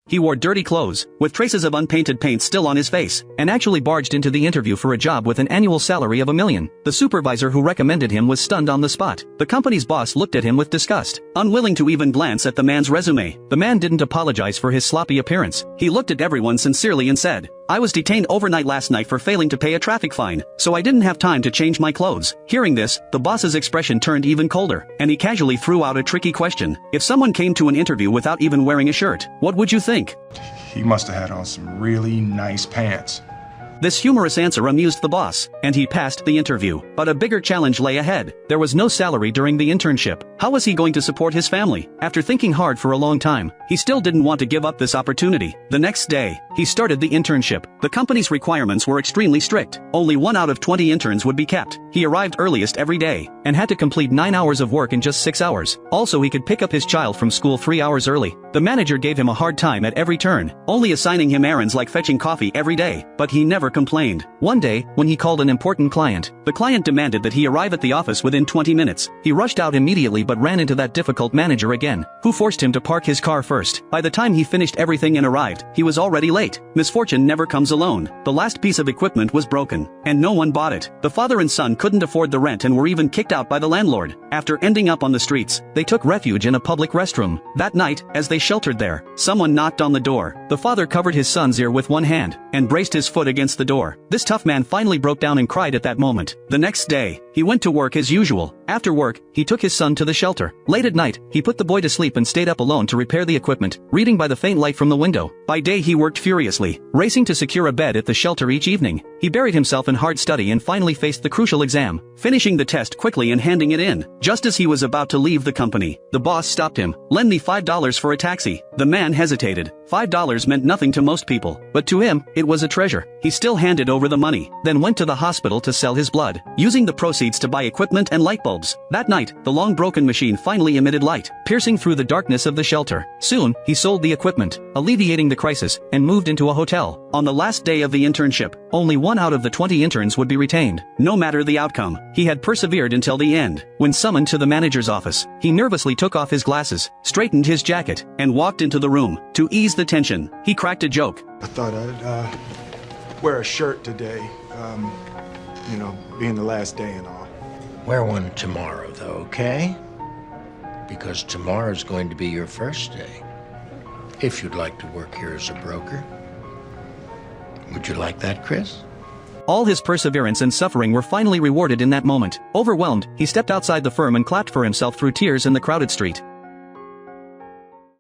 He wore dirty clothes, with traces of unpainted paint still on his face, and actually barged into the interview for a job with an annual salary of $1 million. The supervisor who recommended him was stunned on the spot. The company's boss looked at him with disgust, unwilling to even glance at the man's resume. The man didn't apologize for his sloppy appearance. He looked at everyone sincerely and said, "I was detained overnight last night for failing to pay a traffic fine, so I didn't have time to change my clothes." Hearing this, the boss's expression turned even colder, and he casually threw out a tricky question. If someone came to an interview without even wearing a shirt, what would you think? He must have had on some really nice pants. This humorous answer amused the boss, and he passed the interview. But a bigger challenge lay ahead. There was no salary during the internship. How was he going to support his family? After thinking hard for a long time, he still didn't want to give up this opportunity. The next day, he started the internship. The company's requirements were extremely strict. Only 1 out of 20 interns would be kept. He arrived earliest every day, and had to complete 9 hours of work in just 6 hours. Also, he could pick up his child from school 3 hours early. The manager gave him a hard time at every turn, only assigning him errands like fetching coffee every day, but he never complained. One day, when he called an important client, the client demanded that he arrive at the office within 20 minutes. He rushed out immediately but ran into that difficult manager again, who forced him to park his car first. By the time he finished everything and arrived, he was already late. Misfortune never comes alone. The last piece of equipment was broken, and no one bought it. The father and son couldn't afford the rent and were even kicked out by the landlord. After ending up on the streets, they took refuge in a public restroom. That night, as they sheltered there, someone knocked on the door. The father covered his son's ear with one hand, and braced his foot against the door. This tough man finally broke down and cried at that moment. The next day, he went to work as usual. After work, he took his son to the shelter. Late at night, he put the boy to sleep and stayed up alone to repair the equipment, reading by the faint light from the window. By day he worked furiously, racing to secure a bed at the shelter each evening. He buried himself in hard study and finally faced the crucial exam, finishing the test quickly and handing it in. Just as he was about to leave the company, the boss stopped him. "Lend me $5 for a taxi." The man hesitated. $5 meant nothing to most people, but to him, it was a treasure. He still handed over the money, then went to the hospital to sell his blood, using the proceeds to buy equipment and light bulbs. That night, the long broken machine finally emitted light, piercing through the darkness of the shelter. Soon, he sold the equipment, alleviating the crisis, and moved into a hotel. On the last day of the internship, only 1 out of the 20 interns would be retained. No matter the outcome, he had persevered until the end. When summoned to the manager's office, he nervously took off his glasses, straightened his jacket, and walked into the room. To ease the tension, he cracked a joke. I thought I'd wear a shirt today, being the last day and all. Wear one tomorrow, though, okay? Because tomorrow's going to be your first day. If you'd like to work here as a broker. Would you like that, Chris? All his perseverance and suffering were finally rewarded in that moment. Overwhelmed, he stepped outside the firm and clapped for himself through tears in the crowded street.